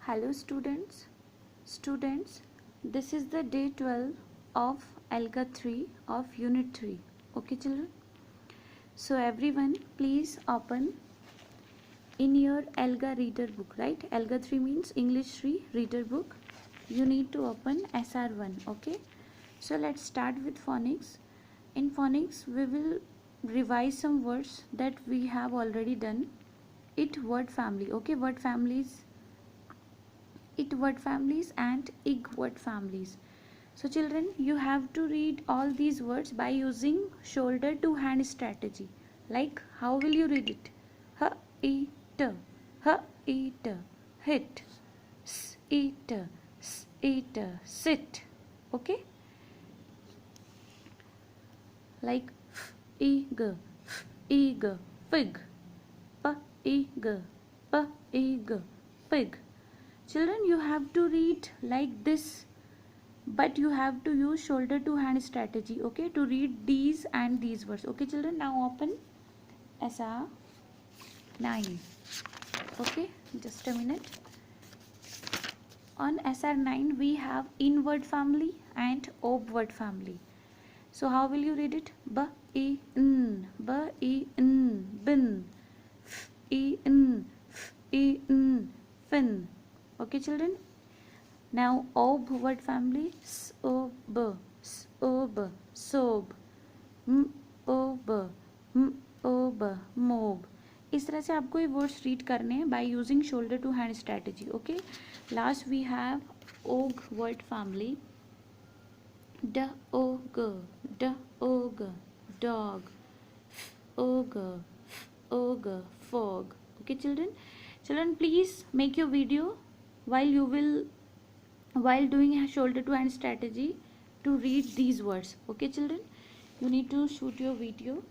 Hello students, this is the day 12 of Alga 3 of unit 3. Okay children, so everyone please open in your Alga reader book, right? Alga 3 means English 3 reader book. You need to open SR1. Okay, so let's start with phonics. In phonics we will revise some words that we have already done. It word family, okay, word families and ig word families. So children, you have to read all these words by using shoulder to hand strategy. Like, how will you read it? H eat, h eat, hit, s eat, sit. Okay, like f eg, fig, p eg, pig. Children, you have to read like this, but you have to use shoulder to hand strategy, okay, to read these and these words. Okay children, now open SR9. Okay, just a minute. On SR9 we have in word family and ob word family. So how will you read it? B e n, bin, f e n, fin. Okay children, now ob word family, sob, sob, mob, mob. इस तरह से आपको ये words रीड करने हैं by using shoulder to hand strategy. Okay, last we have og word family, dog, dog, ogre, fog. Okay children, please make your video while doing a shoulder to hand strategy to read these words. Okay children, you need to shoot your video.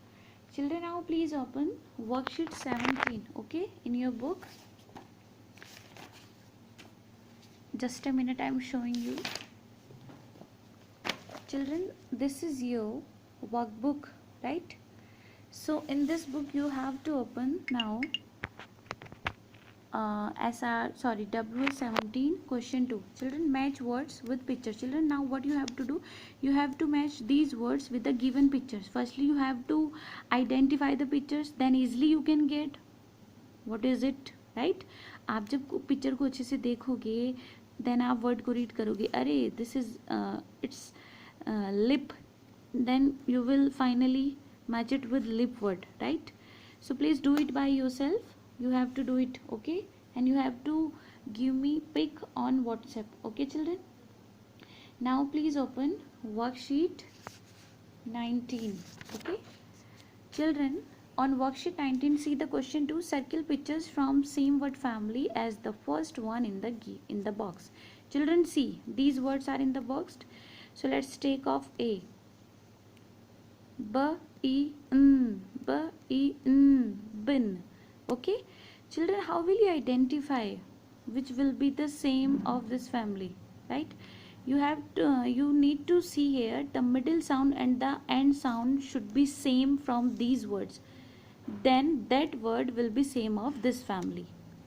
Children, now please open worksheet 17, okay, in your book. Just a minute, I am showing you. Children, this is your workbook, right? So in this book you have to open now WS17 question 2. Children, match words with pictures. Children, now what you have to do, you have to match these words with the given pictures. Firstly you have to identify the pictures, then easily you can get what is it, right? आप जब picture को अच्छे से देखोगे then आप word को read करोगे. अरे this is it's lip, then you will finally match it with lip word, right? So please do it by yourself. You have to do it, okay, and you have to give me pic on WhatsApp. Okay children, now please open worksheet 19. Okay children, on worksheet 19 see the question 2. Circle pictures from same word family as the first one in the box. Children, see these words are in the box. So let's take off A. bin. Okay children, how will you identify which will be the same of this family, right? You need to see here the middle sound and the end sound should be same from these words, then that word will be same of this family.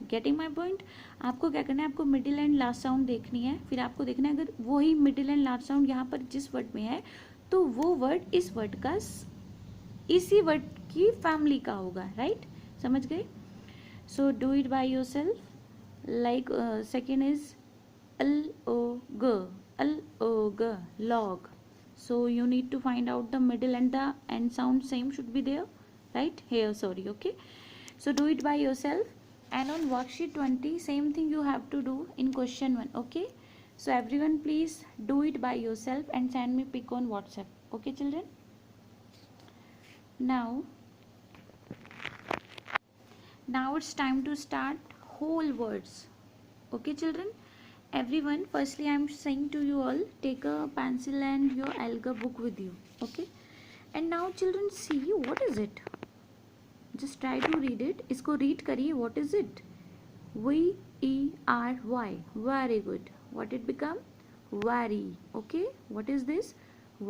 Getting my point. आपको क्या करना है, आपको middle and last sound देखनी है, फिर आपको देखना है अगर वही मिडिल एंड लास्ट साउंड यहाँ पर जिस वर्ड में है तो वो वर्ड इस वर्ड का इसी वर्ड की फैमिली का होगा, राइट? समझ गए? So do it by yourself. Like second is log, log. So you need to find out the middle and the end sound same should be there, right? Here, sorry. Okay, so do it by yourself. And on worksheet 20 same thing you have to do in question 1. Okay, so everyone please do it by yourself and send me pic on WhatsApp. Okay children, now it's time to start whole words. Okay children, everyone, firstly I am saying to you all, take a pencil and your Alga book with you. Okay, and now children, see what is it. Just try to read it. इसको read करिए. What is it? V-E-R-Y. Very good. What it become? Vary. Okay. What is this?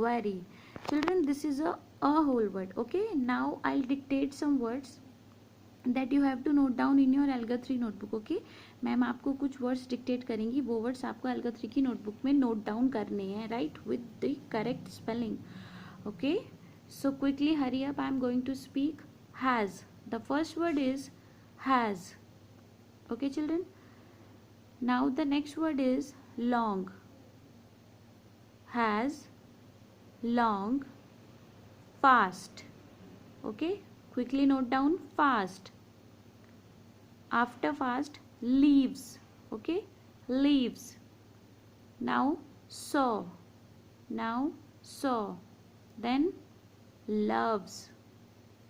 Vary. Children, this is a whole word. Okay. Now I'll dictate some words that you have to note down in your एल्गा 3 notebook. Okay, ma'am आपको कुछ words dictate करेंगी, वो words आपको alga 3 की notebook में note down करने हैं, right, with the correct spelling. Okay, so quickly hurry up, I am going to speak. Has, the first word is has. Okay children, now the next word is long. Has, long, fast. Okay, quickly note down fast. After fast, leaves. Okay, leaves. Now saw. Now saw. Then loves.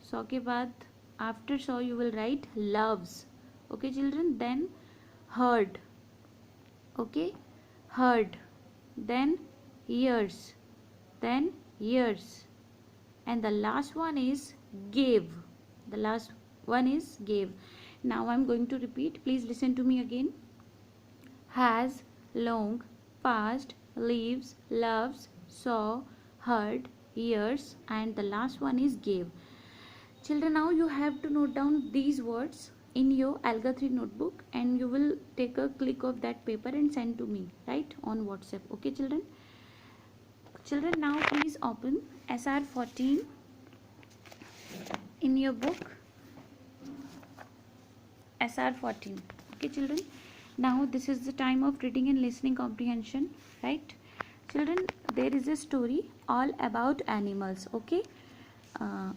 सौ के बाद after सौ you will write loves. Okay children, then heard. Okay, heard. Then years. Then years. And the last one is gave. The last one is gave. Now I'm going to repeat, please listen to me again. Has, long, past, leaves, loves, saw, heard, years, and the last one is gave. Children, now you have to note down these words in your alga 3 notebook, and you will take a click of that paper and send to me, right, on WhatsApp. Okay children. Children, now please open SR 14 in your book. SR 14. Okay children, now this is the time of reading and listening comprehension, right? Children, there is a story all about animals. Okay,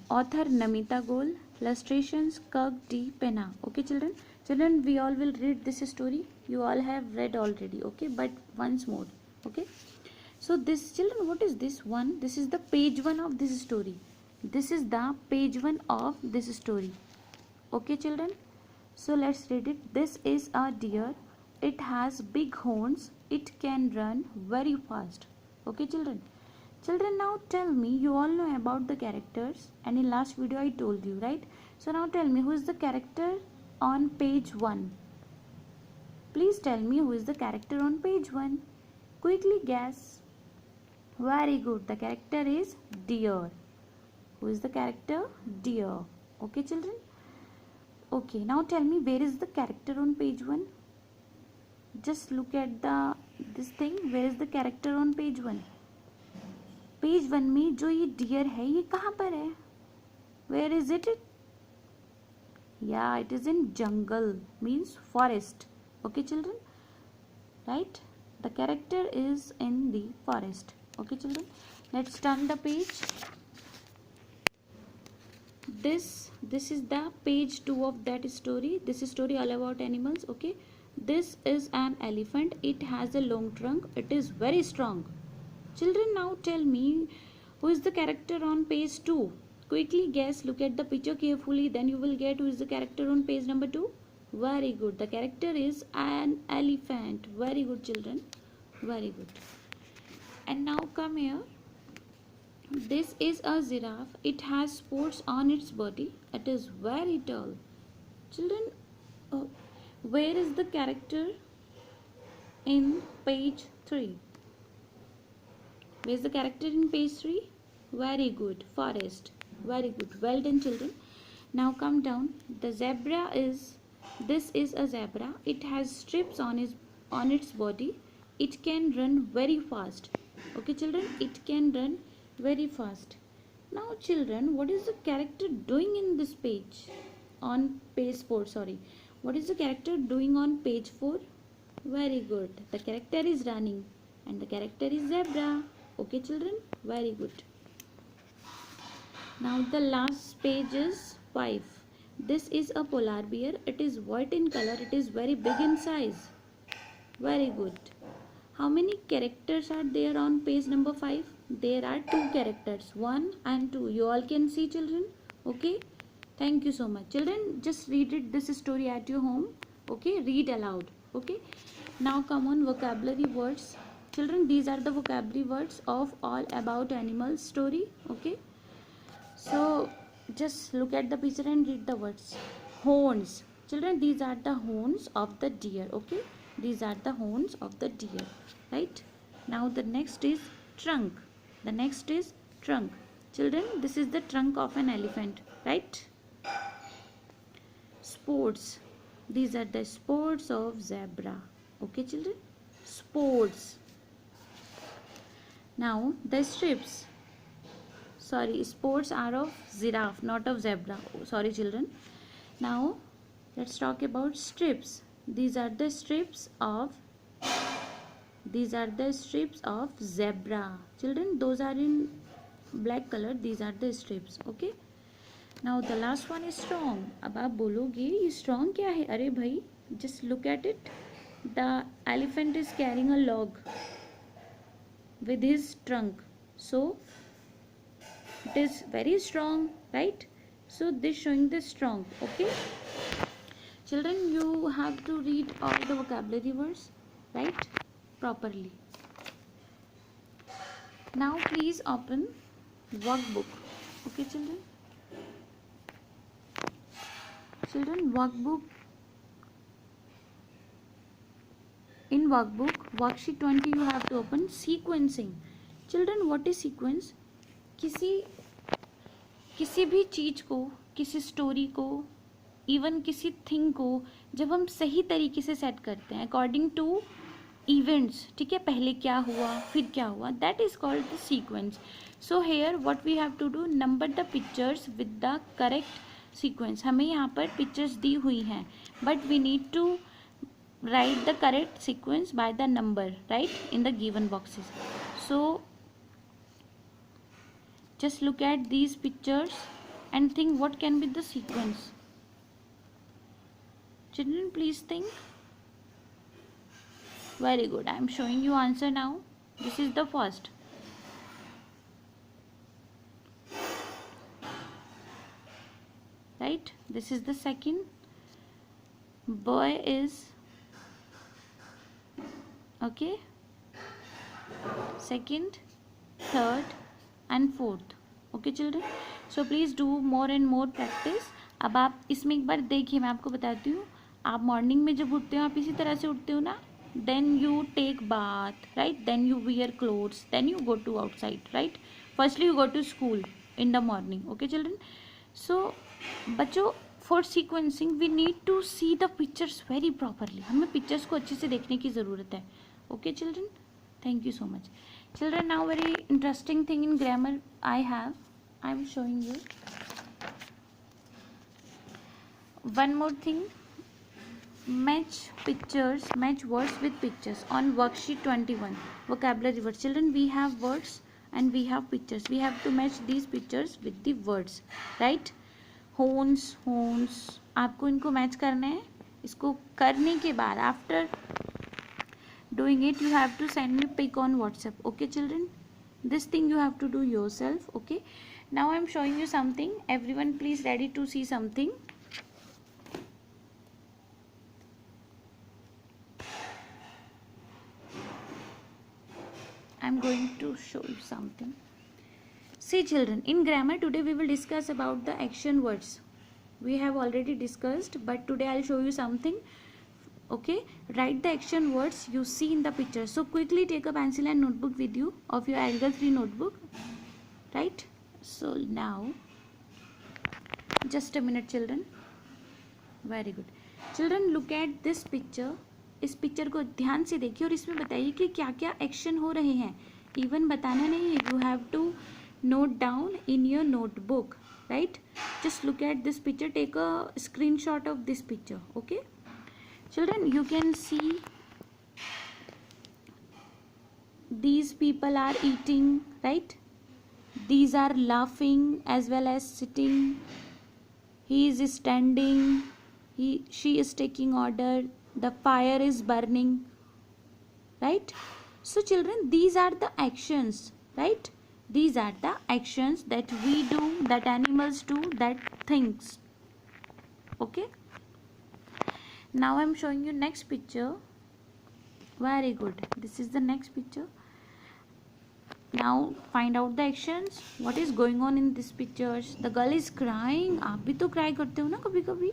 author Namita Goel, illustrations Kirk D. Pena. Okay children, we all will read this story. You all have read already, okay, but once more. Okay, so this, children, what is this one? This is the page 1 of this story. This is the page 1 of this story. Okay children, so let's read it. This is a deer. It has big horns. It can run very fast. Okay children. Children, now tell me, you all know about the characters, and in last video I told you, right? So now tell me, who is the character on page 1? Please tell me, who is the character on page 1? Quickly guess. Very good. The character is deer. Who is the character? Deer. Okay children. Okay, now tell me, where is the character on page 1? Just look at this thing. Where is the character on page 1? Page 1 में जो ये dear है, ये कहाँ पर है? Where is it? Yeah, it is in jungle, means forest. Okay children, right? The character is in the forest. Okay children, let's turn the page. This is the page 2 of that story. This is story all about animals. Okay, this is an elephant. It has a long trunk. It is very strong. Children, now tell me, who is the character on page 2? Quickly guess. Look at the picture carefully, then you will get who is the character on page number 2. Very good. The character is an elephant. Very good children, very good. And now come here. This is a giraffe. It has spots on its body. It is very tall. Children, where is the character in page 3? Where is the character in page 3? Very good. Forest. Very good. Well done children. Now come down. The zebra is, this is a zebra. It has strips on its body. It can run very fast. Okay children, it can run very fast. Now children, what is the character doing in this page? On page 4, sorry. What is the character doing on page 4? Very good. The character is running, and the character is zebra. Okay children, very good. Now the last page is 5. This is a polar bear. It is white in color. It is very big in size. Very good. How many characters are there on page number 5? There are 2 characters, 1 and 2. You all can see children. Okay, thank you so much children. Just read it, this story at your home. Okay, read aloud. Okay, now come on, vocabulary words. Children, these are the vocabulary words of all about animals story. Okay, so just look at the picture and read the words. Horns. Children, these are the horns of the deer. Okay, these are the horns of the deer, right? Now the next is trunk. The next is trunk. Children, this is the trunk of an elephant, right? sports. These are the sports of zebra. Okay children, sports. Now the strips, sorry, sports are of giraffe, not of zebra. Oh, sorry children. Now let's talk about strips. These are the strips of zebra. Children, those are in black color. These are the strips. Okay. Now the last one is strong. अब आप बोलोगे ये strong क्या है? अरे भाई, just look at it. The elephant is carrying a log with his trunk. So it is very strong, right? So this showing the strong. Okay. Children, you have to read all the vocabulary words, right? Properly. Now please open workbook. Okay children. Children, workbook. In workbook, worksheet 20 you have to open sequencing. Children, what is sequence? किसी भी चीज को, किसी story को, even किसी thing को जब हम सही तरीके से सेट करते हैं अकॉर्डिंग टू इवेंट्स, ठीक है, पहले क्या हुआ फिर क्या हुआ, that is called the sequence. So here what we have to do, number the pictures with the correct sequence. हमें यहाँ पर पिक्चर्स दी हुई हैं but we need to write the correct sequence by the number, right, in the given boxes. So just look at these pictures and think what can be the sequence. Children, please think. Very good. I am showing you answer now. This is the first. Right? This is the second. Boy is okay. Second, third and fourth. Okay children, so please do more and more practice. अब आप इसमें एक बार देखिए, मैं आपको बताती हूँ. आप मॉर्निंग में जब उठते हो आप इसी तरह से उठते हो ना. then you take bath, right, then you wear clothes, then you go to outside, right. firstly you go to school in the morning. Okay children, so बच्चों for sequencing we need to see the pictures very properly. हमें pictures को अच्छे से देखने की ज़रूरत है. Okay children, thank you so much. Children, now very interesting thing in grammar I am showing you. One more thing, match pictures, match words with pictures on worksheet 21 vocabulary words. Children, we have words and we have pictures. We have to match these pictures with the words, right. horns, आपको इनको match करना है. इसको करने के बाद after doing it you have to send me pic on WhatsApp. Okay children, this thing you have to do yourself. Okay, now I am showing you something. Everyone please ready to see something. I am going to show you something. See children, in grammar today we will discuss about the action words. We have already discussed, but today I'll show you something. Okay, write the action words you see in the picture. So quickly take a pencil and notebook with you of your Algebra 3 notebook, right. So now just a minute children. Very good children, look at this picture. इस picture को ध्यान से देखिए और इसमें बताइए कि क्या क्या एक्शन हो रहे हैं. इवन बताना नहीं है, you have to note down in your notebook, right. Just look at this picture, take a screenshot of this picture. Okay children, you can see these people are eating, right. These are laughing as well as sitting. He is standing, she is taking order, the fire is burning, right. So children, these are the actions, right. These are the actions that we do, that animals do, that things. Okay, now I am showing you next picture. Very good, this is the next picture. Now find out the actions. What is going on in these pictures? The girl is crying. आप भी तो cry करते हो ना कभी कभी.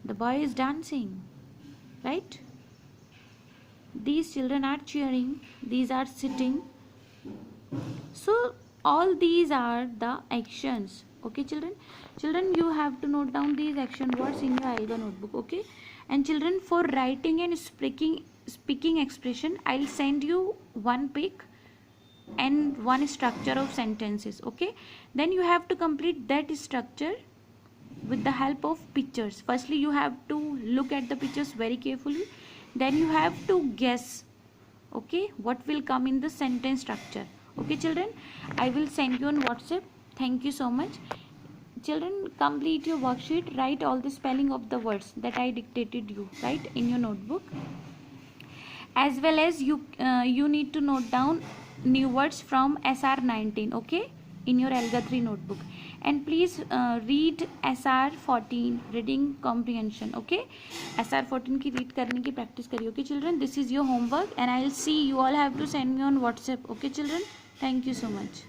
The boy is dancing, right. These children are cheering. These are sitting. So all these are the actions Okay children, you have to note down these action words in your IELTS notebook. Okay, and children, for writing and speaking expression, I'll send you one pic and one structure of sentences. Okay, then you have to complete that structure with the help of pictures. Firstly you have to look at the pictures very carefully, then you have to guess, okay, what will come in the sentence structure. Okay children, I will send you on WhatsApp. Thank you so much. Children, complete your worksheet, write all the spelling of the words that I dictated you, right, in your notebook. As well as you need to note down new words from SR 19, okay, in your ALGA 3 notebook. And please read SR 14 reading comprehension. Okay, SR 14 की read करने की practice करिए. Okay children, this is your homework and I'll see you all have to send me on WhatsApp. Okay children, thank you so much.